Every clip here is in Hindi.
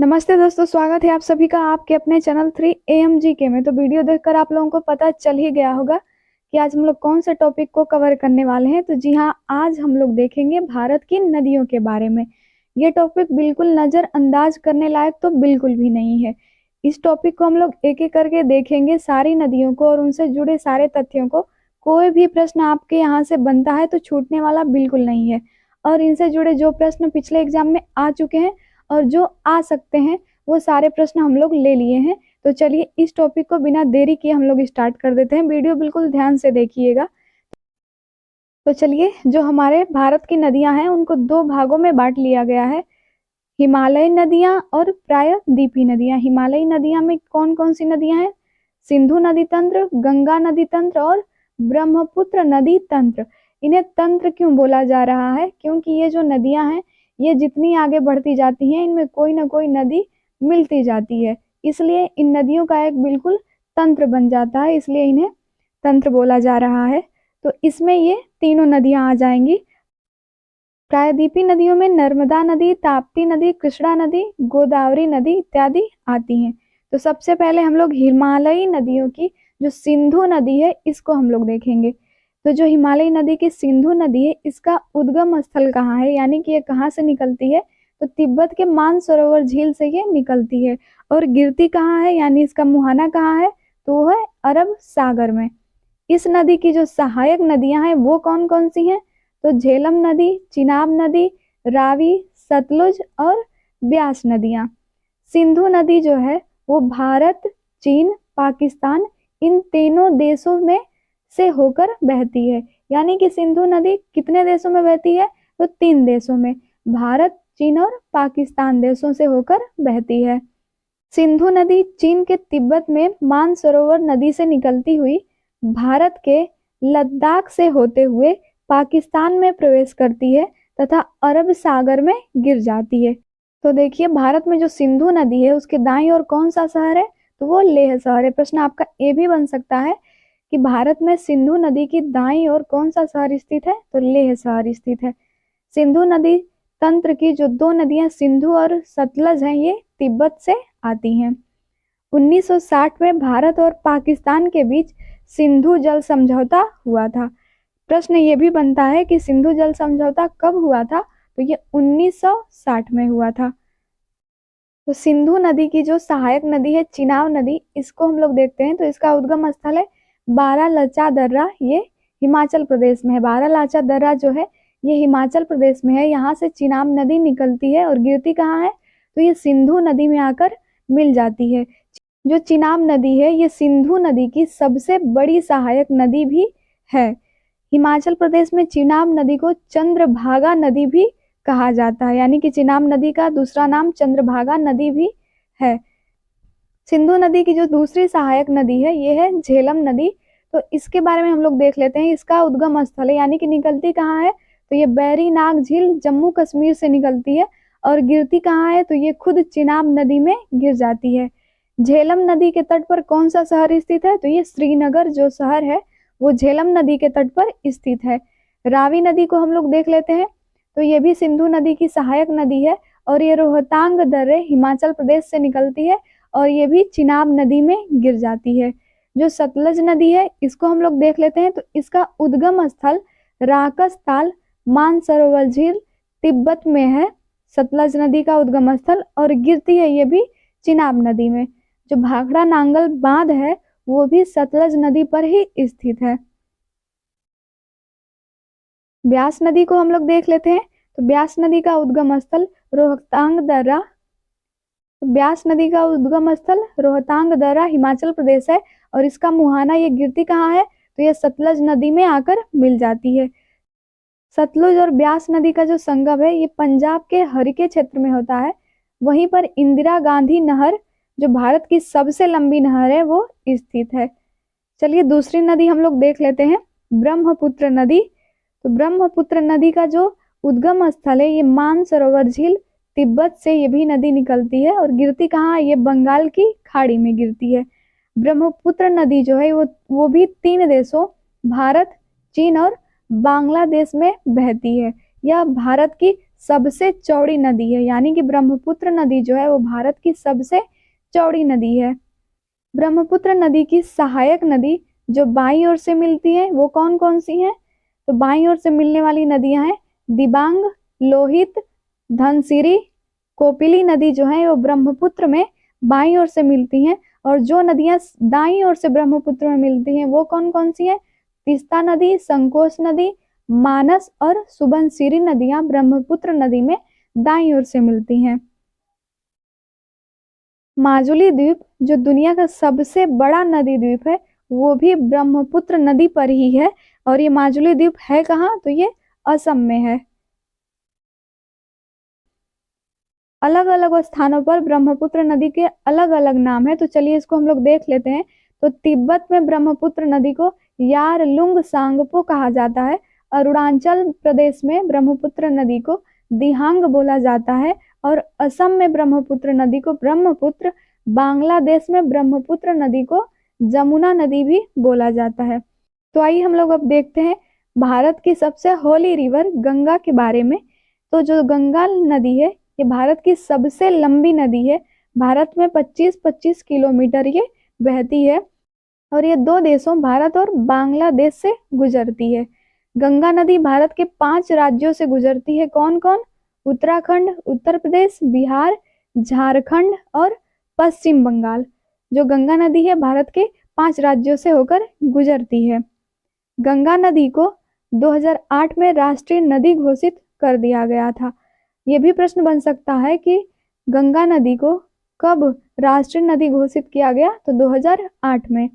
नमस्ते दोस्तों, स्वागत है आप सभी का आपके अपने चैनल 3AMGK में। तो वीडियो देखकर आप लोगों को पता चल ही गया होगा कि आज हम लोग कौन से टॉपिक को कवर करने वाले हैं। तो जी हाँ, आज हम लोग देखेंगे भारत की नदियों के बारे में। ये टॉपिक बिल्कुल नज़रअंदाज करने लायक तो बिल्कुल भी नहीं है। इस टॉपिक को हम लोग एक एक करके देखेंगे, सारी नदियों को और उनसे जुड़े सारे तथ्यों को। कोई भी प्रश्न आपके यहाँ से बनता है तो छूटने वाला बिल्कुल नहीं है। और इनसे जुड़े जो प्रश्न पिछले एग्जाम में आ चुके हैं और जो आ सकते हैं, वो सारे प्रश्न हम लोग ले लिए हैं। तो चलिए इस टॉपिक को बिना देरी किए हम लोग स्टार्ट कर देते हैं। वीडियो बिल्कुल ध्यान से देखिएगा। तो चलिए, जो हमारे भारत की नदियां हैं उनको दो भागों में बांट लिया गया है, हिमालयी नदियां और प्रायद्वीपीय नदियां। हिमालयी नदियां में कौन कौन सी नदियां हैं? सिंधु नदी तंत्र, गंगा नदी तंत्र और ब्रह्मपुत्र नदी तंत्र। इन्हें तंत्र क्यों बोला जा रहा है? क्योंकि ये जो नदियां हैं, ये जितनी आगे बढ़ती जाती हैं, इनमें कोई ना कोई नदी मिलती जाती है, इसलिए इन नदियों का एक बिल्कुल तंत्र बन जाता है, इसलिए इन्हें तंत्र बोला जा रहा है। तो इसमें ये तीनों नदियां आ जाएंगी। प्रायद्वीपीय नदियों में नर्मदा नदी, ताप्ती नदी, कृष्णा नदी, गोदावरी नदी इत्यादि आती हैं। तो सबसे पहले हम लोग हिमालयी नदियों की जो सिंधु नदी है इसको हम लोग देखेंगे। तो जो हिमालयी नदी की सिंधु नदी है, इसका उद्गम स्थल कहाँ है, यानी कि ये कहाँ से निकलती है? तो तिब्बत के मानसरोवर झील से ये निकलती है। और गिरती कहाँ है, यानी इसका मुहाना कहाँ है? तो वो है अरब सागर में। इस नदी की जो सहायक नदियां हैं वो कौन कौन सी हैं? तो झेलम नदी, चिनाब नदी, रावी, सतलुज और ब्यास नदियां। सिंधु नदी जो है वो भारत, चीन, पाकिस्तान इन तीनों देशों में से होकर बहती है। यानी कि सिंधु नदी कितने देशों में बहती है? तो 3 देशों में, भारत, चीन और पाकिस्तान देशों से होकर बहती है। सिंधु नदी चीन के तिब्बत में मानसरोवर नदी से निकलती हुई भारत के लद्दाख से होते हुए पाकिस्तान में प्रवेश करती है तथा अरब सागर में गिर जाती है। तो देखिए, भारत में जो सिंधु नदी है उसके दाईं ओर कौन सा शहर है? तो वो लेह शहर है। प्रश्न आपका ये भी बन सकता है कि भारत में सिंधु नदी की दाईं ओर कौन सा शहर स्थित है? तो लेह शहर स्थित है। सिंधु नदी तंत्र की जो 2 नदियां सिंधु और सतलज हैं, ये तिब्बत से आती हैं। 1960 में भारत और पाकिस्तान के बीच सिंधु जल समझौता हुआ था। प्रश्न ये भी बनता है कि सिंधु जल समझौता कब हुआ था? तो ये 1960 में हुआ था। तो सिंधु नदी की जो सहायक नदी है चिनाब नदी, इसको हम लोग देखते हैं। तो इसका उद्गम स्थल है बारालाचा दर्रा, ये हिमाचल प्रदेश में है। बारालाचा दर्रा जो है ये हिमाचल प्रदेश में है। यहाँ से चिनाब नदी निकलती है और गिरती कहाँ है? तो ये सिंधु नदी में आकर मिल जाती है। जो चिनाब नदी है ये सिंधु नदी की सबसे बड़ी सहायक नदी भी है। हिमाचल प्रदेश में चिनाब नदी को चंद्रभागा नदी भी कहा जाता है, यानी कि चिनाब नदी का दूसरा नाम चंद्रभागा नदी भी है। सिंधु नदी की जो दूसरी सहायक नदी है ये है झेलम नदी। तो इसके बारे में हम लोग देख लेते हैं। इसका उद्गम स्थल है, यानी कि निकलती कहाँ है? तो ये बैरी नाग झील जम्मू कश्मीर से निकलती है और गिरती कहाँ है? तो ये खुद चिनाब नदी में गिर जाती है। झेलम नदी के तट पर कौन सा शहर स्थित है? तो ये श्रीनगर जो शहर है वो झेलम नदी के तट पर स्थित है। रावी नदी को हम लोग देख लेते हैं। तो ये भी सिंधु नदी की सहायक नदी है और ये रोहतांग दर्रे हिमाचल प्रदेश से निकलती है और ये भी चिनाब नदी में गिर जाती है। जो सतलज नदी है इसको हम लोग देख लेते हैं। तो इसका उद्गम स्थल राकस ताल मानसरोवर झील तिब्बत में है। सतलज नदी का उद्गम स्थल, और गिरती है ये भी चिनाब नदी में। जो भाखड़ा नांगल बांध है वो भी सतलज नदी पर ही स्थित है। ब्यास नदी को हम लोग देख लेते हैं। तो ब्यास नदी का उद्गम स्थल रोहतांग दर्रा, ब्यास नदी का उद्गम स्थल रोहतांग दर्रा हिमाचल प्रदेश है और इसका मुहाना ये गिरती कहाँ है? तो ये सतलज नदी में आकर मिल जाती है। सतलुज और ब्यास नदी का जो संगम है ये पंजाब के हरिके क्षेत्र में होता है। वहीं पर इंदिरा गांधी नहर जो भारत की सबसे लंबी नहर है वो स्थित है। चलिए दूसरी नदी हम लोग देख लेते हैं, ब्रह्मपुत्र नदी। तो ब्रह्मपुत्र नदी का जो उद्गम स्थल है ये मानसरोवर झील तिब्बत से ये भी नदी निकलती है और गिरती कहाँ? ये बंगाल की खाड़ी में गिरती है। ब्रह्मपुत्र नदी जो है वो भी 3 देशों भारत, चीन और बांग्लादेश में बहती है। यह भारत की सबसे चौड़ी नदी है, यानी कि ब्रह्मपुत्र नदी जो है वो भारत की सबसे चौड़ी नदी है। ब्रह्मपुत्र नदी की सहायक नदी जो बाईं ओर से मिलती है वो कौन कौन सी हैं? तो बाईं ओर से मिलने वाली नदियां हैं दिबांग, लोहित, धनसिरी, कोपिली नदी जो है वो ब्रह्मपुत्र में बाईं ओर से मिलती हैं। और जो नदियां दाईं ओर से ब्रह्मपुत्र में मिलती हैं वो कौन कौन सी हैं? तीस्ता नदी, संकोच नदी, मानस और सुबनसिरी नदियां ब्रह्मपुत्र नदी में दाईं ओर से मिलती हैं। माजुली द्वीप जो दुनिया का सबसे बड़ा नदी द्वीप है वो भी ब्रह्मपुत्र नदी पर ही है। और ये माजुली द्वीप है कहाँ? तो ये असम में है। अलग अलग स्थानों पर ब्रह्मपुत्र नदी के अलग अलग नाम है, तो चलिए इसको हम लोग देख लेते हैं। तो तिब्बत में ब्रह्मपुत्र नदी को यारलुंग सांगपो कहा जाता है। अरुणाचल प्रदेश में ब्रह्मपुत्र नदी को दिहांग बोला जाता है। और असम में ब्रह्मपुत्र नदी को ब्रह्मपुत्र, बांग्लादेश में ब्रह्मपुत्र नदी को जमुना नदी भी बोला जाता है। तो आइए हम लोग अब देखते हैं भारत की सबसे होली रिवर गंगा के बारे में। तो जो गंगा नदी है ये भारत की सबसे लंबी नदी है। भारत में 25-25 किलोमीटर ये बहती है और ये दो देशों भारत और बांग्लादेश से गुजरती है। गंगा नदी भारत के 5 राज्यों से गुजरती है। कौन कौन? उत्तराखंड, उत्तर प्रदेश, बिहार, झारखंड और पश्चिम बंगाल। जो गंगा नदी है भारत के 5 राज्यों से होकर गुजरती है। गंगा नदी को 2008 में राष्ट्रीय नदी घोषित कर दिया गया था। ये भी प्रश्न बन सकता है कि गंगा नदी को कब राष्ट्रीय नदी घोषित किया गया? तो 2008 में।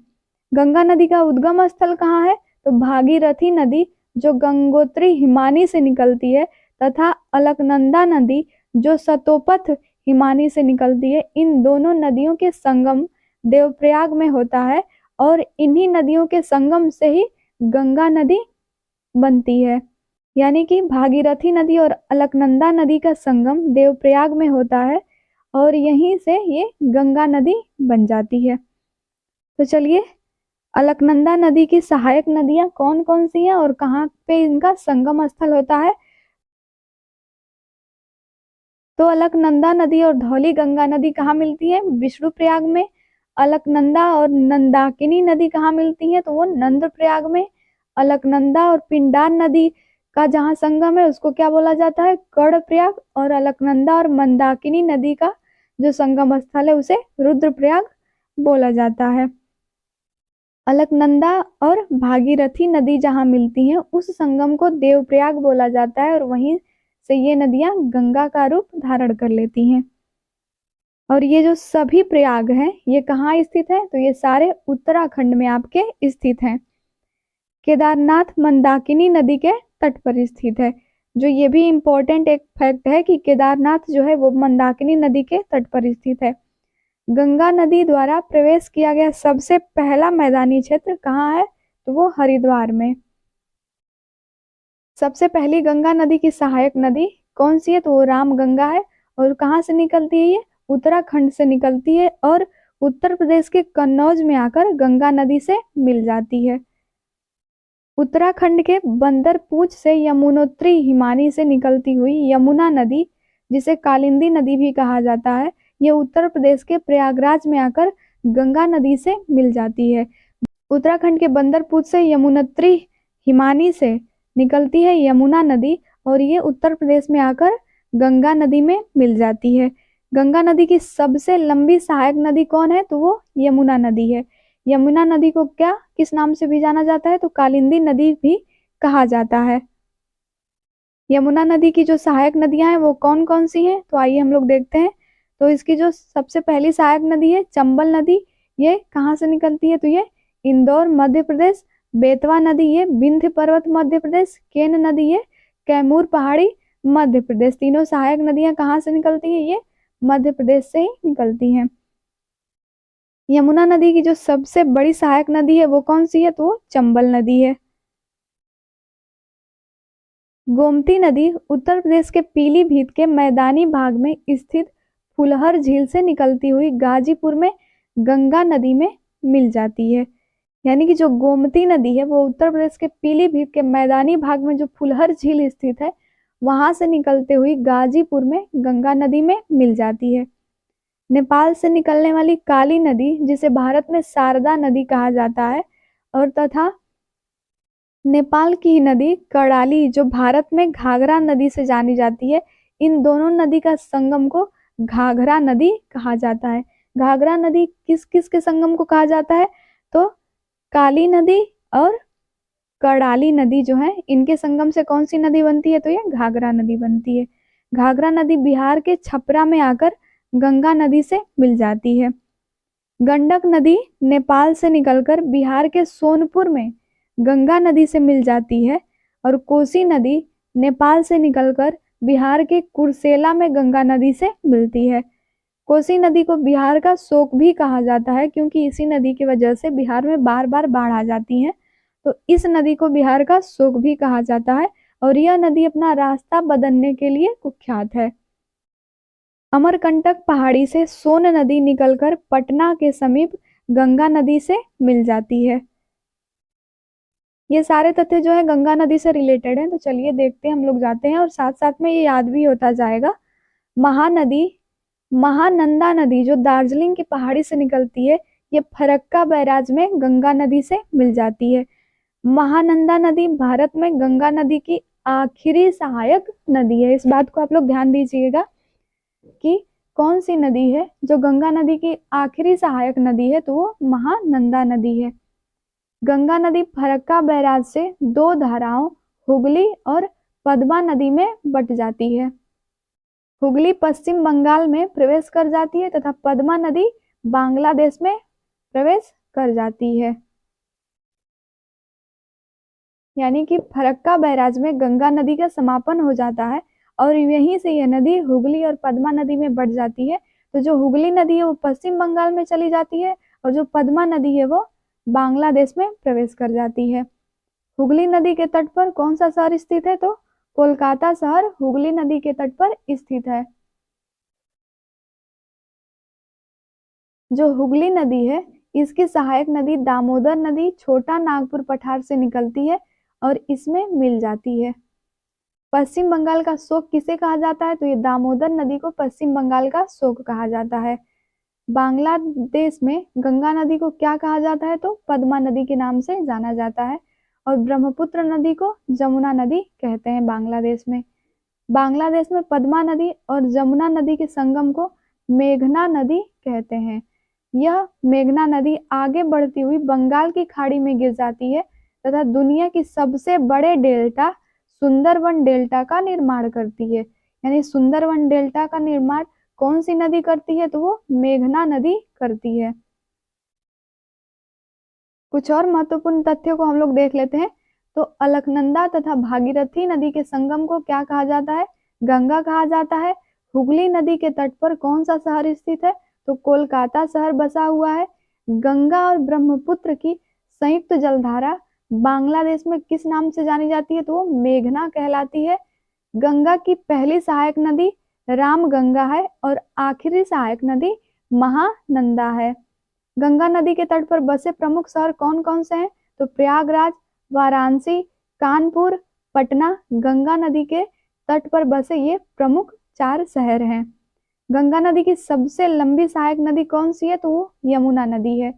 गंगा नदी का उद्गम स्थल कहाँ है? तो भागीरथी नदी जो गंगोत्री हिमानी से निकलती है तथा अलकनंदा नदी जो सतोपथ हिमानी से निकलती है, इन दोनों नदियों के संगम देवप्रयाग में होता है और इन्हीं नदियों के संगम से ही गंगा नदी बनती है। यानी कि भागीरथी नदी और अलकनंदा नदी का संगम देवप्रयाग में होता है और यहीं से ये गंगा नदी बन जाती है। तो चलिए अलकनंदा नदी की सहायक नदियां कौन कौन सी हैं और कहाँ पे इनका संगम स्थल होता है? तो अलकनंदा नदी और धौली गंगा नदी कहाँ मिलती है? विष्णुप्रयाग में। अलकनंदा और नंदाकिनी नदी कहाँ मिलती है? तो वो नंदप्रयाग में। अलकनंदा और पिंडार नदी का जहाँ संगम है उसको क्या बोला जाता है? कर्णप्रयाग। और अलकनंदा और मंदाकिनी नदी का जो संगम स्थल है उसे रुद्रप्रयाग बोला जाता है। अलकनंदा और भागीरथी नदी जहाँ मिलती हैं उस संगम को देवप्रयाग बोला जाता है और वहीं से ये नदियां गंगा का रूप धारण कर लेती हैं। और ये जो सभी प्रयाग हैं ये कहाँ स्थित है? तो ये सारे उत्तराखंड में आपके स्थित हैं। केदारनाथ मंदाकिनी नदी के तट पर स्थित है। जो ये भी इम्पोर्टेंट एक फैक्ट है कि केदारनाथ जो है वो मंदाकिनी नदी के तट पर स्थित है। गंगा नदी द्वारा प्रवेश किया गया सबसे पहला मैदानी क्षेत्र कहाँ है? तो वो हरिद्वार में। सबसे पहली गंगा नदी की सहायक नदी कौन सी है? तो वो राम गंगा है। और कहाँ से निकलती है ये? उत्तराखंड से निकलती है और उत्तर प्रदेश के कन्नौज में आकर गंगा नदी से मिल जाती है। उत्तराखंड के बंदरपूछ से यमुनोत्री हिमानी से निकलती हुई यमुना नदी, जिसे कालिंदी नदी भी कहा जाता है, ये उत्तर प्रदेश के प्रयागराज में आकर गंगा नदी से मिल जाती है। उत्तराखंड के बंदरपूछ से यमुनोत्री हिमानी से निकलती है यमुना नदी और ये उत्तर प्रदेश में आकर गंगा नदी में मिल जाती है। गंगा नदी की सबसे लंबी सहायक नदी कौन है? तो वो यमुना नदी है। यमुना नदी को क्या किस नाम से भी जाना जाता है? तो कालिंदी नदी भी कहा जाता है। यमुना नदी की जो सहायक नदियां हैं वो कौन कौन सी हैं? तो आइए हम लोग देखते हैं। तो इसकी जो सबसे पहली सहायक नदी है चंबल नदी, ये कहाँ से निकलती है? तो ये इंदौर मध्य प्रदेश। बेतवा नदी ये विंध्य पर्वत मध्य प्रदेश। केन नदी ये कैमूर पहाड़ी मध्य प्रदेश। तीनों सहायक नदियां कहाँ से निकलती हैं? ये मध्य प्रदेश से ही निकलती हैं। यमुना नदी की जो सबसे बड़ी सहायक नदी है वो कौन सी है? तो वो चंबल नदी है। गोमती नदी उत्तर प्रदेश के पीलीभीत के मैदानी भाग में स्थित फुलहर झील से निकलती हुई गाजीपुर में गंगा नदी में मिल जाती है। यानी कि जो गोमती नदी है वो उत्तर प्रदेश के पीलीभीत के मैदानी भाग में जो फुलहर झील स्थित है वहां से निकलते हुई गाजीपुर में गंगा नदी में मिल जाती है। नेपाल से निकलने वाली काली नदी, जिसे भारत में शारदा नदी कहा जाता है, और तथा नेपाल की ही नदी कर्णाली, जो भारत में घाघरा नदी से जानी जाती है, इन दोनों नदी का संगम को घाघरा नदी कहा जाता है। घाघरा नदी किस किस के संगम को कहा जाता है? तो काली नदी और कर्णाली नदी जो है, इनके संगम से कौन सी नदी बनती है? तो ये घाघरा नदी बनती है। घाघरा नदी बिहार के छपरा में आकर गंगा नदी से मिल जाती है। गंडक नदी नेपाल से निकलकर बिहार के सोनपुर में गंगा नदी से मिल जाती है, और कोसी नदी नेपाल से निकलकर बिहार के कुर्सेला में गंगा नदी से मिलती है। कोसी नदी को बिहार का शोक भी कहा जाता है, क्योंकि इसी नदी की वजह से बिहार में बार बार बाढ़ आ जाती है, तो इस नदी को बिहार का शोक भी कहा जाता है, और यह नदी अपना रास्ता बदलने के लिए कुख्यात है। अमरकंटक पहाड़ी से सोन नदी निकलकर पटना के समीप गंगा नदी से मिल जाती है। ये सारे तथ्य जो है गंगा नदी से रिलेटेड हैं, तो चलिए देखते हैं, हम लोग जाते हैं और साथ साथ में ये याद भी होता जाएगा। महानदी, महानंदा नदी जो दार्जिलिंग की पहाड़ी से निकलती है, ये फरक्का बैराज में गंगा नदी से मिल जाती है। महानंदा नदी भारत में गंगा नदी की आखिरी सहायक नदी है। इस बात को आप लोग ध्यान दीजिएगा कि कौन सी नदी है जो गंगा नदी की आखिरी सहायक नदी है, तो वो महानंदा नदी है। गंगा नदी फरक्का बैराज से दो धाराओं हुगली और पद्मा नदी में बट जाती है। हुगली पश्चिम बंगाल में प्रवेश कर जाती है तथा पद्मा नदी बांग्लादेश में प्रवेश कर जाती है। यानी कि फरक्का बैराज में गंगा नदी का समापन हो जाता है और यहीं से यह नदी हुगली और पद्मा नदी में बढ़ जाती है। तो जो हुगली नदी है वो पश्चिम बंगाल में चली जाती है, और जो पद्मा नदी है वो बांग्लादेश में प्रवेश कर जाती है। हुगली नदी के तट पर कौन सा शहर स्थित है? तो कोलकाता शहर हुगली नदी के तट पर स्थित है। जो हुगली नदी है, इसकी सहायक नदी दामोदर नदी छोटा नागपुर पठार से निकलती है और इसमें मिल जाती है। पश्चिम बंगाल का शोक किसे कहा जाता है? तो ये दामोदर नदी को पश्चिम बंगाल का शोक कहा जाता है। बांग्लादेश में गंगा नदी को क्या कहा जाता है? तो पद्मा नदी के नाम से जाना जाता है, और ब्रह्मपुत्र नदी को जमुना नदी कहते हैं बांग्लादेश में। बांग्लादेश में पद्मा नदी और जमुना नदी के संगम को मेघना नदी कहते हैं। यह मेघना नदी आगे बढ़ती हुई बंगाल की खाड़ी में गिर जाती है तथा दुनिया की सबसे बड़े डेल्टा सुंदरवन डेल्टा का निर्माण करती है। यानी सुंदरवन डेल्टा का निर्माण कौन सी नदी करती है? तो वो मेघना नदी करती है। कुछ और महत्वपूर्ण तथ्यों को हम लोग देख लेते हैं। तो अलकनंदा तथा भागीरथी नदी के संगम को क्या कहा जाता है? गंगा कहा जाता है। हुगली नदी के तट पर कौन सा शहर स्थित है? तो कोलकाता शहर बसा हुआ है। गंगा और ब्रह्मपुत्र की संयुक्त जलधारा बांग्लादेश में किस नाम से जानी जाती है? तो वो मेघना कहलाती है। गंगा की पहली सहायक नदी रामगंगा है और आखिरी सहायक नदी महानंदा है। गंगा नदी के तट पर बसे प्रमुख शहर कौन कौन से हैं? तो प्रयागराज, वाराणसी, कानपुर, पटना गंगा नदी के तट पर बसे ये प्रमुख 4 शहर हैं। गंगा नदी की सबसे लंबी सहायक नदी कौन सी है? तो वो यमुना नदी है।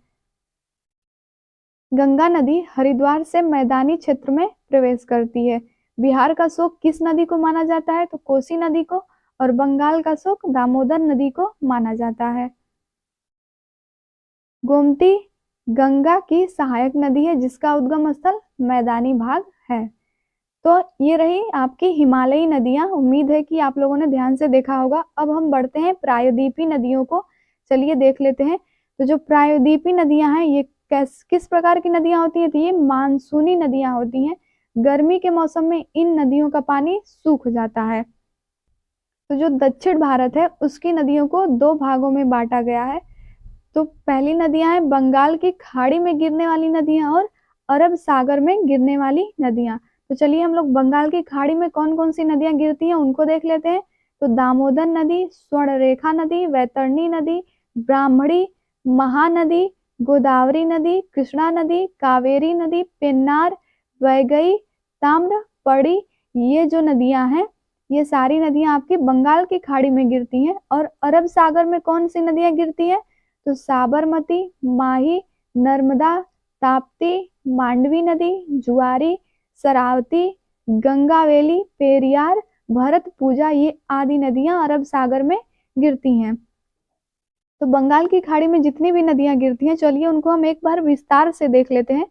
गंगा नदी हरिद्वार से मैदानी क्षेत्र में प्रवेश करती है। बिहार का शोक किस नदी को माना जाता है? तो कोसी नदी को, और बंगाल का शोक दामोदर नदी को माना जाता है। गोमती गंगा की सहायक नदी है जिसका उद्गम स्थल मैदानी भाग है। तो ये रही आपकी हिमालयी नदियां। उम्मीद है कि आप लोगों ने ध्यान से देखा होगा। अब हम बढ़ते हैं प्रायद्वीपीय नदियों को, चलिए देख लेते हैं। तो जो प्रायद्वीपीय नदियां हैं ये किस प्रकार की नदियां होती हैं? तो ये मानसूनी नदियां होती हैं। गर्मी के मौसम में इन नदियों का पानी सूख जाता है। तो जो दक्षिण भारत है उसकी नदियों को 2 भागों में बांटा गया है। तो पहली नदियां हैं बंगाल की खाड़ी में गिरने वाली नदियां और अरब सागर में गिरने वाली नदियां। तो चलिए हम लोग बंगाल की खाड़ी में कौन कौन सी नदियां गिरती हैं उनको देख लेते हैं। तो दामोदर नदी, स्वर्णरेखा नदी, वैतरणी नदी, ब्राह्मणी, महानदी, गोदावरी नदी, कृष्णा नदी, कावेरी नदी, पेन्नार, वैगई, ताम्रपड़ी, ये जो नदियां हैं ये सारी नदियां आपकी बंगाल की खाड़ी में गिरती हैं। और अरब सागर में कौन सी नदियां गिरती हैं? तो साबरमती, माही, नर्मदा, ताप्ती, मांडवी नदी, जुआरी, शरावती, गंगावेली, पेरियार, भरतपुजा, ये आदि नदियां अरब सागर में गिरती हैं। तो बंगाल की खाड़ी में जितनी भी नदियां गिरती हैं, चलिए उनको हम एक बार विस्तार से देख लेते हैं।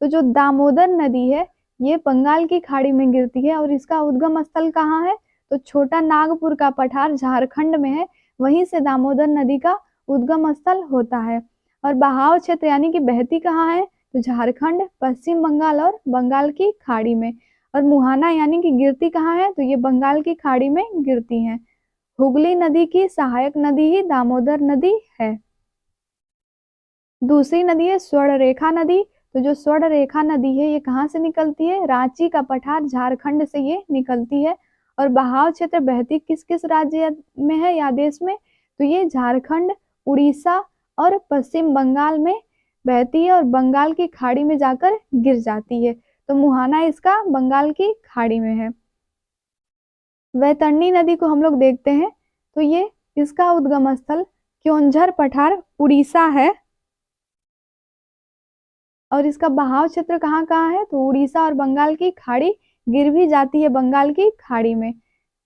तो जो दामोदर नदी है, ये बंगाल की खाड़ी में गिरती है और इसका उद्गम स्थल कहाँ है? तो छोटा नागपुर का पठार झारखंड में है, वहीं से दामोदर नदी का उद्गम स्थल होता है। और बहाव क्षेत्र यानी कि बहती कहाँ है? तो झारखंड, पश्चिम बंगाल और बंगाल की खाड़ी में। और मुहाना यानी कि गिरती कहाँ है? तो ये बंगाल की खाड़ी में गिरती है। हुगली नदी की सहायक नदी ही दामोदर नदी है। दूसरी नदी है स्वर्णरेखा नदी। तो जो स्वर्णरेखा नदी है, ये कहाँ से निकलती है? रांची का पठार झारखंड से ये निकलती है। और बहाव क्षेत्र बहती किस किस राज्य में है या देश में? तो ये झारखंड, उड़ीसा और पश्चिम बंगाल में बहती है और बंगाल की खाड़ी में जाकर गिर जाती है। तो मुहाना इसका बंगाल की खाड़ी में है। वैतरणी नदी को हम लोग देखते हैं, तो ये इसका उद्गम स्थल क्योंझर पठार उड़ीसा है। और इसका बहाव क्षेत्र कहाँ कहाँ है? तो उड़ीसा और बंगाल की खाड़ी गिर भी जाती है बंगाल की खाड़ी में।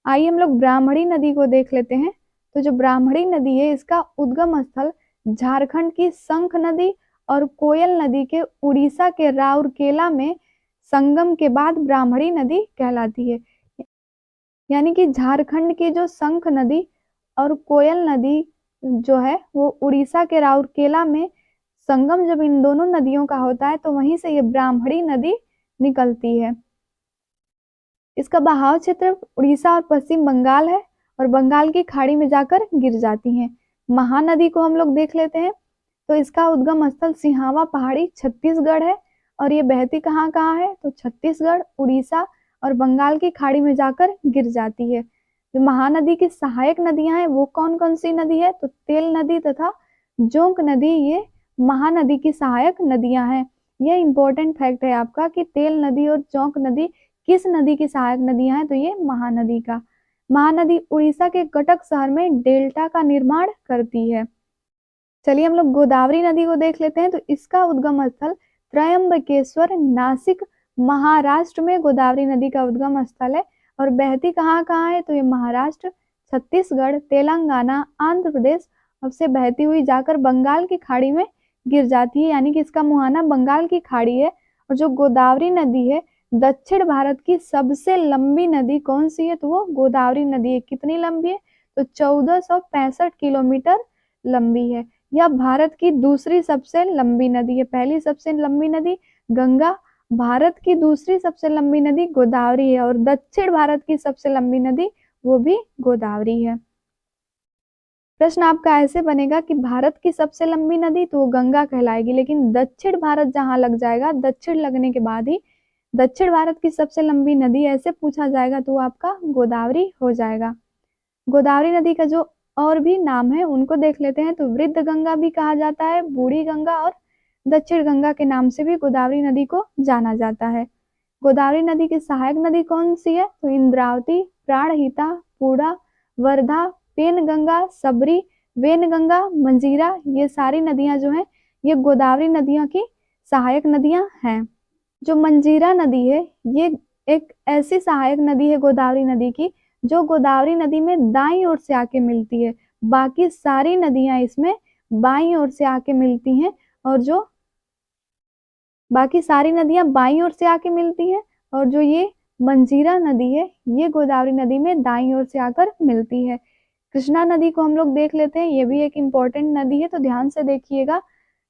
आइए हम लोग ब्राह्मणी नदी को देख लेते हैं। तो जो ब्राह्मणी नदी है, इसका उद्गम स्थल झारखंड की शंख नदी और कोयल नदी के उड़ीसा के राउरकेला में संगम के बाद ब्राह्मणी नदी कहलाती है। यानी कि झारखंड की जो शंख नदी और कोयल नदी जो है, वो उड़ीसा के राउरकेला में संगम जब इन दोनों नदियों का होता है, तो वहीं से ये ब्राह्मणी नदी निकलती है। इसका बहाव क्षेत्र उड़ीसा और पश्चिम बंगाल है और बंगाल की खाड़ी में जाकर गिर जाती है। महानदी को हम लोग देख लेते हैं। तो इसका उद्गम स्थल सिहावा पहाड़ी छत्तीसगढ़ है और ये बहती कहाँ कहाँ है? तो छत्तीसगढ़, उड़ीसा और बंगाल की खाड़ी में जाकर गिर जाती है। जो महानदी की सहायक नदियां हैं, वो कौन कौन सी नदी है? तो तेल नदी तथा जोंक नदी, ये महानदी की सहायक नदियां हैं। यह इंपॉर्टेंट फैक्ट है आपका कि तेल नदी और जोंक नदी किस नदी की सहायक नदियां हैं? तो ये महानदी का। महानदी उड़ीसा के कटक शहर में डेल्टा का निर्माण करती है। चलिए हम लोग गोदावरी नदी को देख लेते हैं। तो इसका उद्गम स्थल त्रयंबकेश्वर, नासिक, महाराष्ट्र में गोदावरी नदी का उद्गम स्थल है। और बहती कहाँ कहाँ है? तो ये महाराष्ट्र, छत्तीसगढ़, तेलंगाना, आंध्र प्रदेश अब से बहती हुई जाकर बंगाल की खाड़ी में गिर जाती है। यानी कि इसका मुहाना बंगाल की खाड़ी है। और जो गोदावरी नदी है, दक्षिण भारत की सबसे लंबी नदी कौन सी है? तो वो गोदावरी नदी है। कितनी लंबी है? तो 1465 किलोमीटर लंबी है। यह भारत की दूसरी सबसे लंबी नदी है। पहली सबसे लंबी नदी गंगा, भारत की दूसरी सबसे लंबी नदी गोदावरी है और दक्षिण भारत की सबसे लंबी नदी वो भी गोदावरी है। प्रश्न आपका ऐसे बनेगा कि भारत की सबसे लंबी नदी तो वो गंगा कहलाएगी, लेकिन दक्षिण भारत जहां लग जाएगा, दक्षिण लगने के बाद ही दक्षिण भारत की सबसे लंबी नदी ऐसे पूछा जाएगा तो वो आपका गोदावरी हो जाएगा। गोदावरी नदी का जो और भी नाम है उनको देख लेते हैं। तो वृद्ध गंगा भी कहा जाता है, बूढ़ी गंगा और दक्षिण गंगा के नाम से भी गोदावरी नदी को जाना जाता है। गोदावरी नदी की सहायक नदी कौन सी है? तो इंद्रावती, प्राणहिता, पूर्णा, वर्धा, पेनगंगा, सबरी, वेनगंगा, मंजीरा, ये सारी नदियां जो हैं, ये गोदावरी नदियों की सहायक नदियां हैं। जो मंजीरा नदी है, ये एक ऐसी सहायक नदी है गोदावरी नदी की जो गोदावरी नदी में दाईं ओर से आके मिलती है। बाकी सारी नदियां इसमें बाईं ओर से आके मिलती हैं और जो बाकी सारी नदियां बाईं ओर से आके मिलती हैं और जो ये मंजीरा नदी है, ये गोदावरी नदी में दाईं ओर से आकर मिलती है। कृष्णा नदी को हम लोग देख लेते हैं। ये भी एक इम्पोर्टेंट नदी है, तो ध्यान से देखिएगा।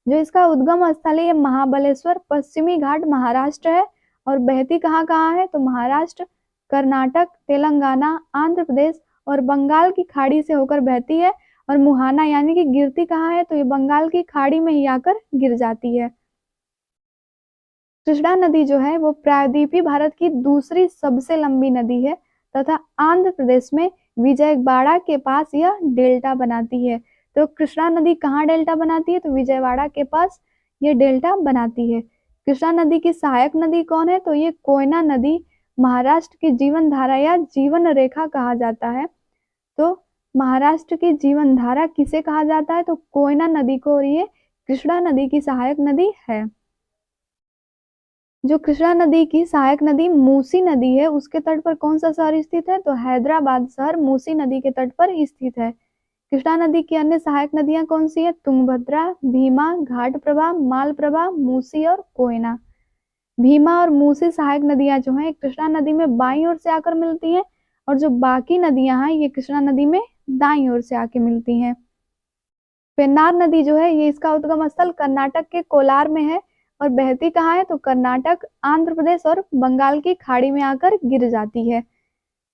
जो इसका उद्गम स्थल है, ये महाबलेश्वर, पश्चिमी घाट, महाराष्ट्र है। और बहती कहाँ कहाँ है? तो महाराष्ट्र, कर्नाटक, तेलंगाना, आंध्र प्रदेश और बंगाल की खाड़ी से होकर बहती है। और मुहाना यानी कि गिरती कहाँ है? तो ये बंगाल की खाड़ी में ही आकर गिर जाती है। कृष्णा नदी जो है वो प्रायद्वीपीय भारत की दूसरी सबसे लंबी नदी है तथा आंध्र प्रदेश में विजयवाड़ा के पास यह डेल्टा बनाती है। तो कृष्णा नदी कहाँ डेल्टा बनाती है? तो विजयवाड़ा के पास ये डेल्टा बनाती है। कृष्णा नदी की सहायक नदी कौन है? तो ये कोयना नदी, महाराष्ट्र की जीवन धारा या जीवन रेखा कहा जाता है। तो महाराष्ट्र की जीवन धारा किसे कहा जाता है? तो कोयना नदी को, और ये कृष्णा नदी की सहायक नदी है। जो कृष्णा नदी की सहायक नदी मूसी नदी है, उसके तट पर कौन सा शहर स्थित है? तो हैदराबाद शहर मूसी नदी के तट पर स्थित है। कृष्णा नदी की अन्य सहायक नदियां कौन सी है? तुंगभद्रा, भीमा, घाटप्रभा, मालप्रभा, मूसी और कोयना। भीमा और मूसी सहायक नदियां जो हैं कृष्णा नदी में बाईं ओर से आकर मिलती हैं, और जो बाकी नदियां हैं ये कृष्णा नदी में दाईं ओर से आके मिलती हैं। पेन्नार नदी जो है ये इसका उद्गम स्थल कर्नाटक के कोलार में है, और बहती कहाँ है? तो कर्नाटक, आंध्र प्रदेश और बंगाल की खाड़ी में आकर गिर जाती है।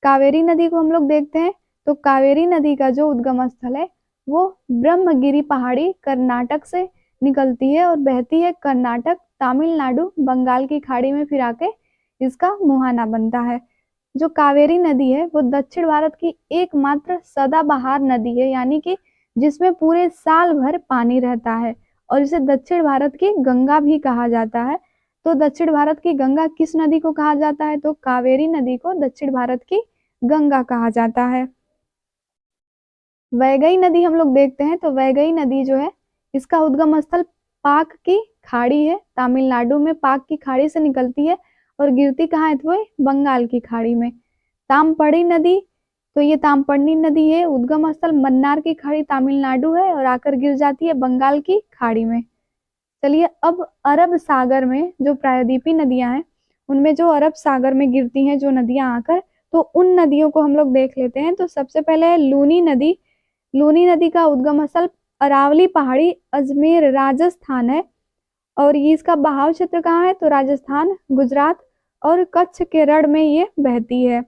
कावेरी नदी को हम लोग देखते हैं, तो कावेरी नदी का जो उद्गम स्थल है वो ब्रह्मगिरी पहाड़ी कर्नाटक से निकलती है और बहती है कर्नाटक, तमिलनाडु, बंगाल की खाड़ी में, फिर आके इसका मुहाना बनता है। जो कावेरी नदी है वो दक्षिण भारत की एकमात्र सदाबहार नदी है, यानी कि जिसमें पूरे साल भर पानी रहता है, और इसे दक्षिण भारत की गंगा भी कहा जाता है। तो दक्षिण भारत की गंगा किस नदी को कहा जाता है? तो कावेरी नदी को दक्षिण भारत की गंगा कहा जाता है। वैगई नदी हम लोग देखते हैं, तो वैगई नदी जो है इसका उद्गम स्थल पाक की खाड़ी है, तमिलनाडु में पाक की खाड़ी से निकलती है और गिरती कहाँ है? तो वो बंगाल की खाड़ी में। तामपड़ी नदी, तो ये तामपड़नी नदी है, उद्गम स्थल मन्नार की खाड़ी तमिलनाडु है और आकर गिर जाती है बंगाल की खाड़ी में। चलिए अब अरब सागर में जो प्रायद्वीपीय नदियां हैं उनमें जो अरब सागर में गिरती हैं जो नदियां आकर, तो उन नदियों को हम लोग देख लेते हैं। तो सबसे पहले है लूनी नदी। लूनी नदी का उद्गम स्थल अरावली पहाड़ी, अजमेर, राजस्थान है, और ये इसका बहाव क्षेत्र कहाँ है? तो राजस्थान, गुजरात और कच्छ के रण में ये बहती है।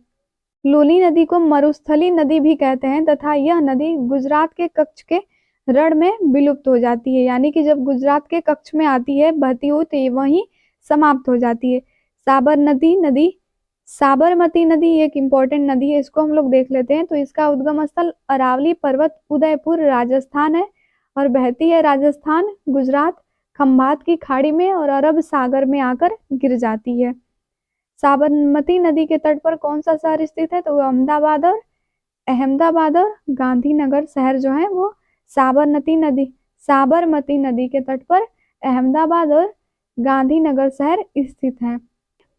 लूनी नदी को मरुस्थली नदी भी कहते हैं तथा यह नदी गुजरात के कच्छ के रण में विलुप्त हो जाती है, यानी कि जब गुजरात के कच्छ में आती है बहती हुई तो ये वहीं समाप्त हो जाती है। साबरमती नदी, साबरमती नदी एक इम्पोर्टेंट नदी है, इसको हम लोग देख लेते हैं। तो इसका उद्गम स्थल अरावली पर्वत, उदयपुर, राजस्थान है, और बहती है राजस्थान, गुजरात, खंभात की खाड़ी में और अरब सागर में आकर गिर जाती है। साबरमती नदी के तट पर कौन सा शहर स्थित है? तो अहमदाबाद और गांधीनगर शहर जो है वो साबरमती नदी के तट पर अहमदाबाद और गांधीनगर शहर स्थित हैं।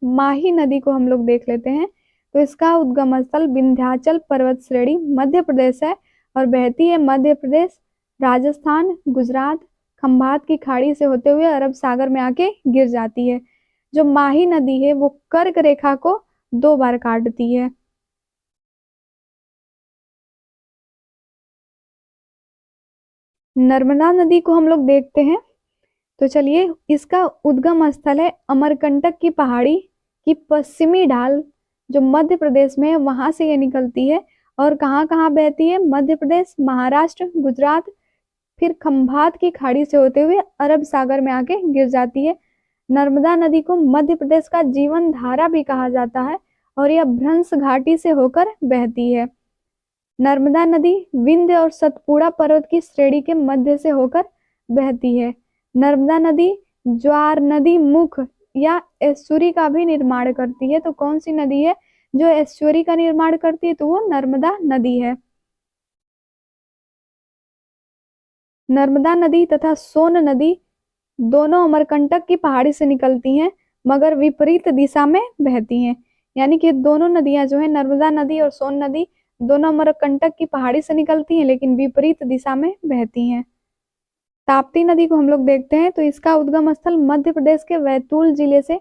माही नदी को हम लोग देख लेते हैं, तो इसका उद्गम स्थल विंध्याचल पर्वत श्रेणी मध्य प्रदेश है और बहती है मध्य प्रदेश, राजस्थान, गुजरात, खंभात की खाड़ी से होते हुए अरब सागर में आके गिर जाती है। जो माही नदी है वो कर्क रेखा को 2 बार काटती है। नर्मदा नदी को हम लोग देखते हैं, तो चलिए इसका उद्गम स्थल है अमरकंटक की पहाड़ी की पश्चिमी ढाल जो मध्य प्रदेश में है, वहां से ये निकलती है और कहाँ कहाँ बहती है? मध्य प्रदेश, महाराष्ट्र, गुजरात, फिर खंभात की खाड़ी से होते हुए अरब सागर में आके गिर जाती है। नर्मदा नदी को मध्य प्रदेश का जीवन धारा भी कहा जाता है और यह भ्रंश घाटी से होकर बहती है। नर्मदा नदी विंध्य और सतपुड़ा पर्वत की श्रेणी के मध्य से होकर बहती है। नर्मदा नदी ज्वार नदी मुख या एस्चुरी का भी निर्माण करती है। तो कौन सी नदी है जो एस्चुरी का निर्माण करती है? तो वो नर्मदा नदी है। नर्मदा नदी तथा सोन नदी दोनों अमरकंटक की पहाड़ी से निकलती हैं मगर विपरीत दिशा में बहती हैं, यानी कि दोनों नदियां जो है नर्मदा नदी और सोन नदी दोनों अमरकंटक की पहाड़ी से निकलती हैं लेकिन विपरीत दिशा में बहती हैं। ताप्ती नदी को हम लोग देखते हैं, तो इसका उद्गम स्थल मध्य प्रदेश के बैतूल जिले से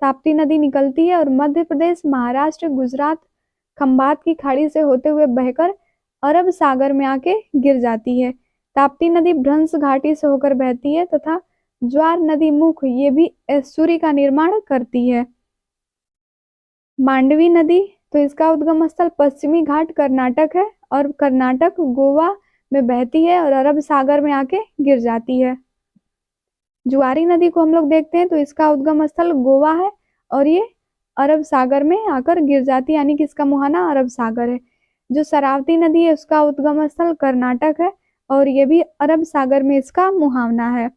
ताप्ती नदी निकलती है और मध्य प्रदेश, महाराष्ट्र, गुजरात, खंभात की खाड़ी से होते हुए बहकर अरब सागर में आके गिर जाती है। ताप्ती नदी भ्रंश घाटी से होकर बहती है तथा ज्वार नदी मुख ये भी एस्चुरी का निर्माण करती है। मांडवी नदी, तो इसका उद्गम स्थल पश्चिमी घाट कर्नाटक है और कर्नाटक गोवा में बहती है और अरब सागर में आके गिर जाती है। जुआरी नदी को हम लोग देखते हैं, तो इसका उद्गम स्थल गोवा है और ये अरब सागर में आकर गिर जाती है, यानी कि इसका मुहाना अरब सागर है। जो शरावती नदी है उसका उद्गम स्थल कर्नाटक है और ये भी अरब सागर में इसका मुहाना है।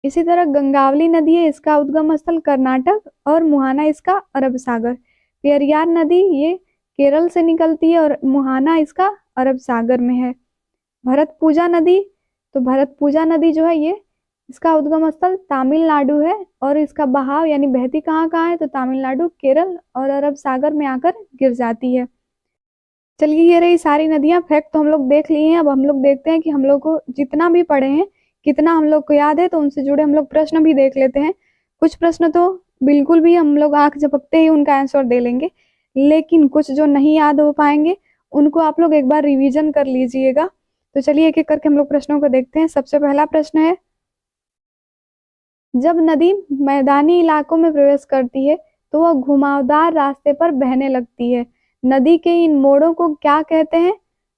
इसी तरह गंगावली नदी है, इसका उद्गम स्थल कर्नाटक और मुहाना इसका अरब सागर। पेरियार नदी ये केरल से निकलती है और मुहाना इसका अरब सागर में है। भरतपुजा नदी, तो भरतपुजा नदी जो है ये इसका उद्गम स्थल तमिलनाडु है और इसका बहाव यानी बहती कहाँ कहाँ है, तो तमिलनाडु, केरल और अरब सागर में आकर गिर जाती है। चलिए ये रही सारी नदियां। फैक्ट तो हम लोग देख लिए हैं, अब हम लोग देखते हैं कि हम लोग को जितना भी पढ़े हैं कितना हम लोग को याद है, तो उनसे जुड़े हम लोग प्रश्न भी देख लेते हैं। कुछ प्रश्न तो बिल्कुल भी हम लोग आंख झपकते ही उनका आंसर दे लेंगे, लेकिन कुछ जो नहीं याद हो पाएंगे उनको आप लोग एक बार रिवीजन कर लीजिएगा। तो चलिए एक एक करके हम लोग प्रश्नों को देखते हैं। सबसे पहला प्रश्न है, जब नदी मैदानी इलाकों में प्रवेश करती है तो वह घुमावदार रास्ते पर बहने लगती है। नदी के इन मोड़ों को क्या कहते हैं,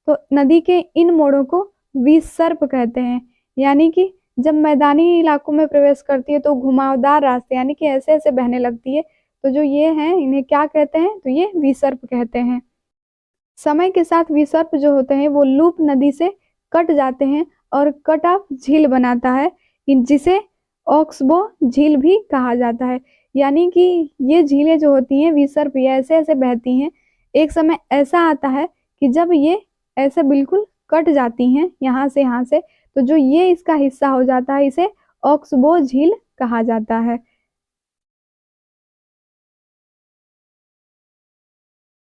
तो नदी के इन मोड़ों को विसर्प कहते हैं। यानी कि जब मैदानी इलाकों में प्रवेश करती है तो घुमावदार रास्ते यानी कि ऐसे ऐसे बहने लगती है, तो जो ये हैं इन्हें क्या कहते हैं, तो ये विसर्प कहते हैं। समय के साथ विसर्प जो होते हैं वो लूप नदी से कट जाते हैं और कट ऑफ झील बनाता है, जिसे ऑक्सबो झील भी कहा जाता है। यानी कि ये झीलें जो होती हैं विसर्प ये ऐसे ऐसे बहती हैं। एक समय ऐसा आता है कि जब ये ऐसे बिल्कुल कट जाती हैं यहाँ से, तो जो ये इसका हिस्सा हो जाता है इसे ऑक्सबो झील कहा जाता है।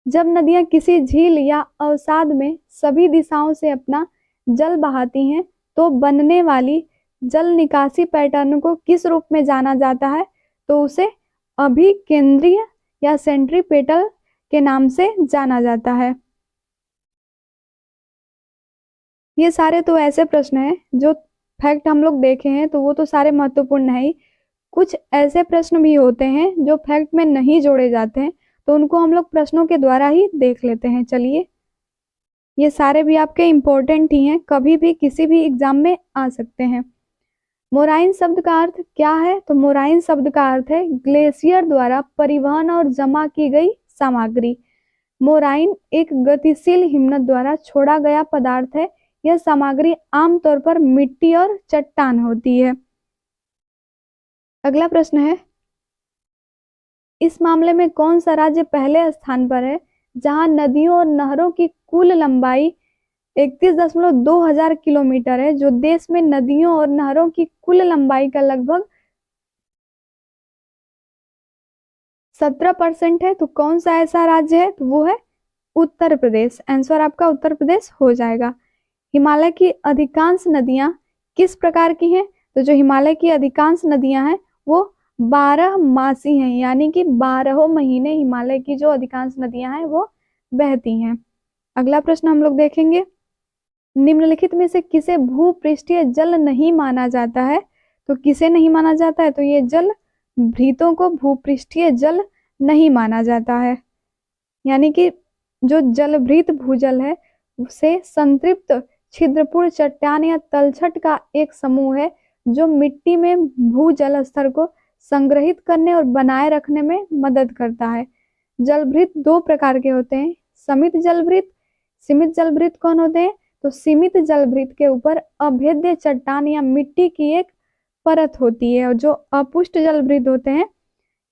जब नदियां किसी झील या अवसाद में सभी दिशाओं से अपना जल बहाती हैं तो बनने वाली जल निकासी पैटर्न को किस रूप में जाना जाता है, तो उसे अभिकेंद्रीय या सेंट्रीपेटल के नाम से जाना जाता है। ये सारे तो ऐसे प्रश्न हैं जो फैक्ट हम लोग देखे हैं तो वो तो सारे महत्वपूर्ण है ही। कुछ ऐसे प्रश्न भी होते हैं जो फैक्ट में नहीं जोड़े जाते हैं, तो उनको हम लोग प्रश्नों के द्वारा ही देख लेते हैं। चलिए ये सारे भी आपके इम्पोर्टेंट ही हैं, कभी भी किसी भी एग्जाम में आ सकते हैं। मोराइन शब्द का अर्थ क्या है, तो मोराइन शब्द का अर्थ है ग्लेशियर द्वारा परिवहन और जमा की गई सामग्री। मोराइन एक गतिशील हिमनद द्वारा छोड़ा गया पदार्थ है। यह सामग्री आमतौर पर मिट्टी और चट्टान होती है। अगला प्रश्न है, इस मामले में कौन सा राज्य पहले स्थान पर है जहां नदियों और नहरों की कुल लंबाई 31,200 किलोमीटर है, जो देश में नदियों और नहरों की कुल लंबाई का लगभग 17% है। तो कौन सा ऐसा राज्य है, तो वो है उत्तर प्रदेश। आंसर आपका उत्तर प्रदेश हो जाएगा। हिमालय की अधिकांश नदियां किस प्रकार की हैं, तो जो हिमालय की अधिकांश नदियां हैं वो 12 मासी हैं, यानी कि 12 महीने हिमालय की जो अधिकांश नदियां हैं वो बहती हैं। अगला प्रश्न हम लोग देखेंगे, निम्नलिखित में से किसे भूपृष्ठीय जल नहीं माना जाता है, तो किसे नहीं माना जाता है, तो ये जल भृतों को भूपृष्ठीय जल नहीं माना जाता है। यानी कि जो जलभृत भूजल है उसे संतृप्त छिद्रपूर्ण चट्टान या तलछट का एक समूह है जो मिट्टी में भूजल स्तर को संग्रहित करने और बनाए रखने में मदद करता है। जलभृत दो प्रकार के होते हैं, समित जलभृत। सीमित जलभृत कौन होते हैं, तो सीमित जलभृत के ऊपर अभेद्य चट्टान या मिट्टी की एक परत होती है, और जो अपुष्ट जलभृत होते हैं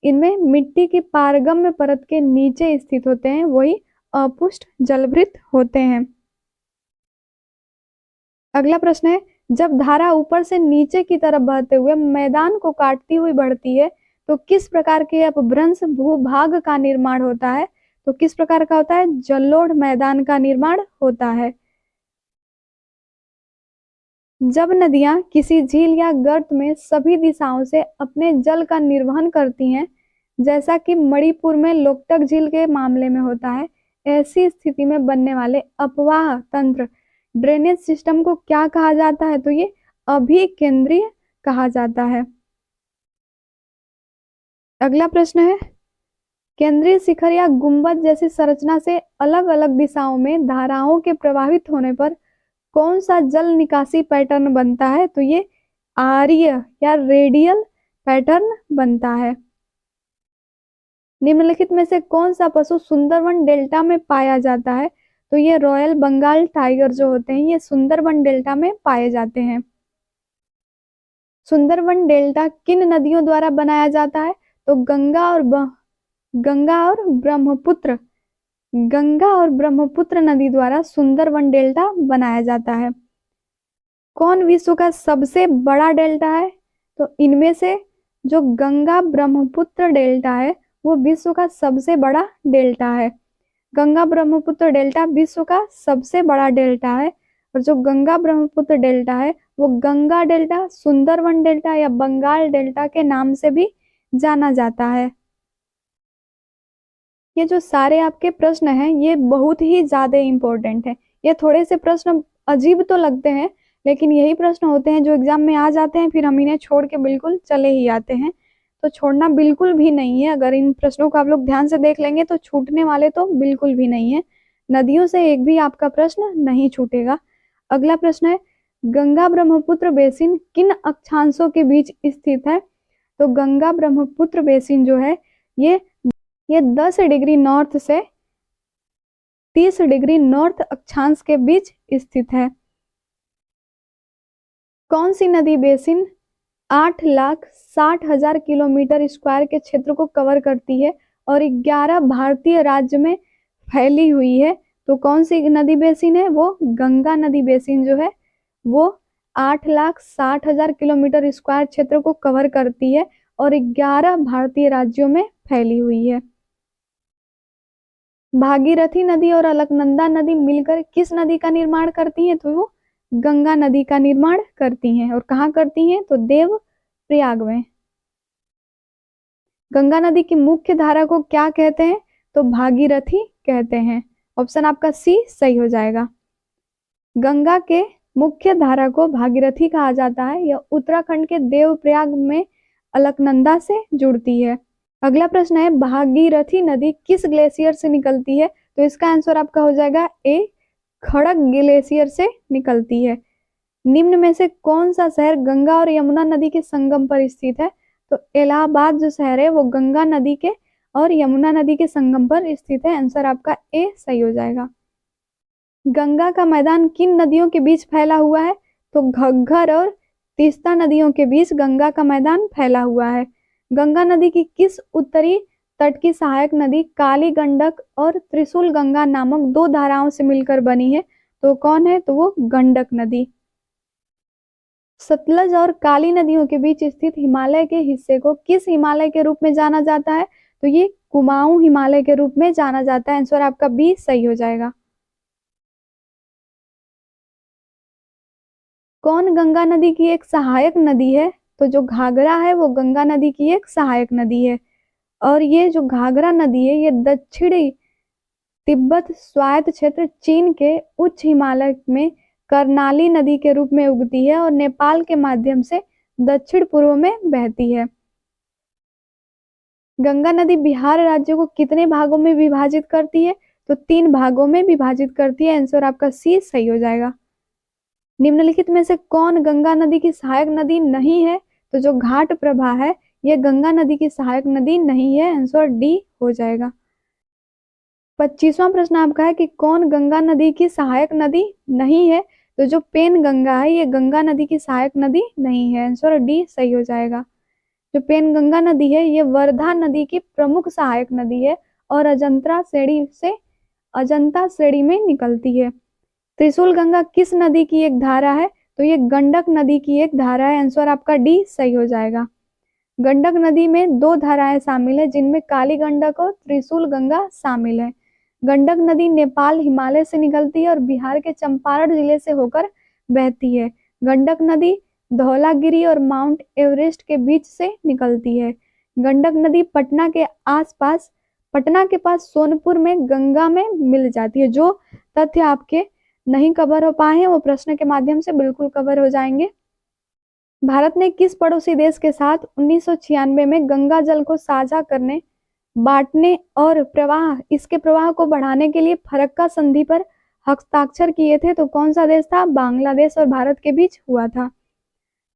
इनमें मिट्टी की पारगम्य परत के नीचे स्थित होते हैं, वही अपुष्ट जलभृत होते हैं। अगला प्रश्न है, जब धारा ऊपर से नीचे की तरफ बहते हुए मैदान को काटती हुई बढ़ती है तो किस प्रकार के अपभ्रंश भूभाग का निर्माण होता है, तो किस प्रकार का होता है, जलोढ़ मैदान का निर्माण होता है। जब नदियां किसी झील या गर्त में सभी दिशाओं से अपने जल का निर्वहन करती हैं, जैसा कि मणिपुर में लोकटक झील के मामले में होता है, ऐसी स्थिति में बनने वाले अपवाह तंत्र ड्रेनेज सिस्टम को क्या कहा जाता है, तो ये अभिकेंद्रीय कहा जाता है। अगला प्रश्न है, केंद्रीय शिखर या गुंबद जैसी संरचना से अलग अलग दिशाओं में धाराओं के प्रवाहित होने पर कौन सा जल निकासी पैटर्न बनता है, तो ये आर्य या रेडियल पैटर्न बनता है। निम्नलिखित में से कौन सा पशु सुंदरवन डेल्टा में पाया जाता है, तो ये रॉयल बंगाल टाइगर जो होते हैं ये सुंदरवन डेल्टा में पाए जाते हैं। सुंदरवन डेल्टा किन नदियों द्वारा बनाया जाता है? तो गंगा और ब्रह्मपुत्र नदी द्वारा सुंदरवन डेल्टा बनाया जाता है। कौन विश्व का सबसे बड़ा डेल्टा है? तो इनमें से जो गंगा ब्रह्मपुत्र डेल्टा है वो विश्व का सबसे बड़ा डेल्टा है। गंगा ब्रह्मपुत्र डेल्टा विश्व का सबसे बड़ा डेल्टा है। और जो गंगा ब्रह्मपुत्र डेल्टा है वो गंगा डेल्टा, सुंदरवन डेल्टा या बंगाल डेल्टा के नाम से भी जाना जाता है। ये जो सारे आपके प्रश्न हैं ये बहुत ही ज्यादा इम्पोर्टेंट है। ये थोड़े से प्रश्न अजीब तो लगते हैं लेकिन यही प्रश्न होते हैं जो एग्जाम में आ जाते हैं, फिर हम इन्हें छोड़ के बिल्कुल चले ही आते हैं। तो छोड़ना बिल्कुल भी नहीं है। अगर इन प्रश्नों को आप लोग ध्यान से देख लेंगे तो छूटने वाले तो बिल्कुल भी नहीं है। नदियों से एक भी आपका प्रश्न नहीं छूटेगा। अगला प्रश्न है, गंगा ब्रह्मपुत्र बेसिन किन अक्षांशों के बीच स्थित है? तो गंगा ब्रह्मपुत्र बेसिन जो है ये 10 डिग्री नॉर्थ से 30 डिग्री नॉर्थ अक्षांश के बीच स्थित है। कौन सी नदी बेसिन 8,60,000 किलोमीटर स्क्वायर के क्षेत्र को कवर करती है और 11 भारतीय राज्य में फैली हुई है? तो कौन सी नदी बेसिन है? वो गंगा नदी बेसिन जो है वो 8,60,000 किलोमीटर स्क्वायर क्षेत्र को कवर करती है और 11 भारतीय राज्यों में फैली हुई है। भागीरथी नदी और अलकनंदा नदी मिलकर किस नदी का निर्माण करती हैं? तो वो गंगा नदी का निर्माण करती हैं। और कहाँ करती हैं? तो देवप्रयाग में। गंगा नदी की मुख्य धारा को क्या कहते हैं? तो भागीरथी कहते हैं। ऑप्शन आपका सी सही हो जाएगा। गंगा के मुख्य धारा को भागीरथी कहा जाता है। यह उत्तराखंड के देवप्रयाग में अलकनंदा से जुड़ती है। अगला प्रश्न है, भागीरथी नदी किस ग्लेशियर से निकलती है? तो इसका आंसर आपका हो जाएगा ए, खड़ग ग्लेशियर से निकलती है। निम्न में से कौन सा शहर गंगा और यमुना नदी के संगम पर स्थित है? तो इलाहाबाद जो शहर है वो गंगा नदी के और यमुना नदी के संगम पर स्थित है। आंसर आपका ए सही हो जाएगा। गंगा का मैदान किन नदियों के बीच फैला हुआ है? तो घग्घर और तीस्ता नदियों के बीच गंगा का मैदान फैला हुआ है। गंगा नदी की किस उत्तरी तट की सहायक नदी काली गंडक और त्रिशूल गंगा नामक दो धाराओं से मिलकर बनी है? तो कौन है? तो वो गंडक नदी। सतलज और काली नदियों के बीच स्थित हिमालय के हिस्से को किस हिमालय के रूप में जाना जाता है? तो ये कुमाऊं हिमालय के रूप में जाना जाता है। आंसर आपका बी सही हो जाएगा। कौन गंगा नदी की एक सहायक नदी है? तो जो घाघरा है वो गंगा नदी की एक सहायक नदी है। और ये जो घाघरा नदी है ये दक्षिणी तिब्बत स्वायत्त क्षेत्र चीन के उच्च हिमालय में कर्णाली नदी के रूप में उगती है और नेपाल के माध्यम से दक्षिण पूर्व में बहती है। गंगा नदी बिहार राज्य को कितने भागों में विभाजित करती है? तो 3 भागों में विभाजित करती है। आंसर आपका सी सही हो जाएगा। निम्नलिखित में से कौन गंगा नदी की सहायक नदी नहीं है? तो जो घाट प्रभा है यह गंगा नदी की सहायक नदी नहीं है। आंसर डी हो जाएगा। 25वां प्रश्न आपका है कि कौन गंगा नदी की सहायक नदी नहीं है? तो जो पेन गंगा है ये गंगा नदी की सहायक नदी नहीं है। आंसर डी सही हो जाएगा। जो पेन गंगा नदी है ये वर्धा नदी की प्रमुख सहायक नदी है और अजंता श्रेणी में निकलती है। त्रिशूल गंगा किस नदी की एक धारा है? तो ये गंडक नदी की एक धारा है। आंसर आपका डी सही हो जाएगा। गंडक नदी में 2 धाराएं शामिल है जिनमें काली गंडक और त्रिशूल गंगा शामिल है। गंडक नदी नेपाल हिमालय से निकलती है और बिहार के चंपारण जिले से होकर बहती है। गंडक नदी धौलागिरी और माउंट एवरेस्ट के बीच से निकलती है। गंडक नदी पटना के पास सोनपुर में गंगा में मिल जाती है। जो तथ्य आपके नहीं कवर हो पाए हैं वो प्रश्न के माध्यम से बिल्कुल कवर हो जाएंगे। भारत ने किस पड़ोसी देश के साथ 1996 में गंगा जल को साझा करने, बांटने और इसके प्रवाह को बढ़ाने के लिए फरक्का संधि पर हस्ताक्षर किए थे? तो कौन सा देश था? बांग्लादेश और भारत के बीच हुआ था।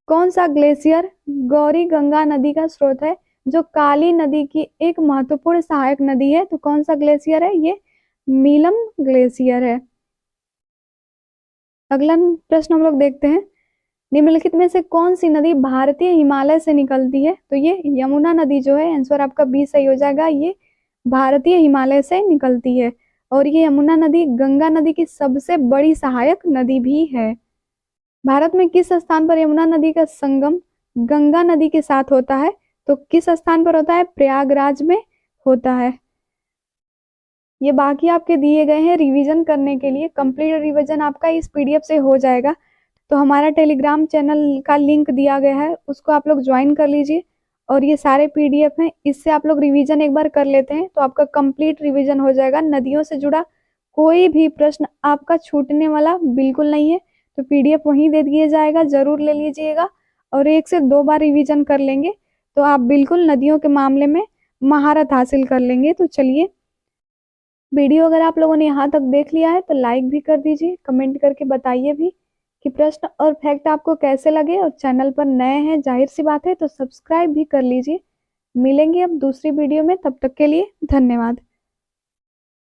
कौन सा ग्लेशियर गौरी गंगा नदी का स्रोत है जो काली नदी की एक महत्वपूर्ण सहायक नदी है? तो कौन सा ग्लेशियर है? ये मीलम ग्लेशियर है। अगला प्रश्न हम लोग देखते हैं, निम्नलिखित में से कौन सी नदी भारतीय हिमालय से निकलती है? तो ये यमुना नदी जो है, आंसर आपका बी सही हो जाएगा। ये भारतीय हिमालय से निकलती है और ये यमुना नदी गंगा नदी की सबसे बड़ी सहायक नदी भी है। भारत में किस स्थान पर यमुना नदी का संगम गंगा नदी के साथ होता है? तो किस स्थान पर होता है? प्रयागराज में होता है। ये बाकी आपके दिए गए हैं रिवीजन करने के लिए। कंप्लीट रिवीजन आपका इस पीडीएफ से हो जाएगा। तो हमारा टेलीग्राम चैनल का लिंक दिया गया है, उसको आप लोग ज्वाइन कर लीजिए और ये सारे पीडीएफ हैं, इससे आप लोग रिवीजन एक बार कर लेते हैं तो आपका कंप्लीट रिवीजन हो जाएगा। नदियों से जुड़ा कोई भी प्रश्न आपका छूटने वाला बिल्कुल नहीं है। तो पीडीएफ वहीं दे दिया जाएगा, जरूर ले लीजिएगा और 1 से 2 बार रिवीजन कर लेंगे तो आप बिल्कुल नदियों के मामले में महारत हासिल कर लेंगे। तो चलिए, वीडियो अगर आप लोगों ने यहाँ तक देख लिया है तो लाइक भी कर दीजिए, कमेंट करके बताइए भी कि प्रश्न और फैक्ट आपको कैसे लगे, और चैनल पर नए हैं जाहिर सी बात है तो सब्सक्राइब भी कर लीजिए। मिलेंगे अब दूसरी वीडियो में, तब तक के लिए धन्यवाद।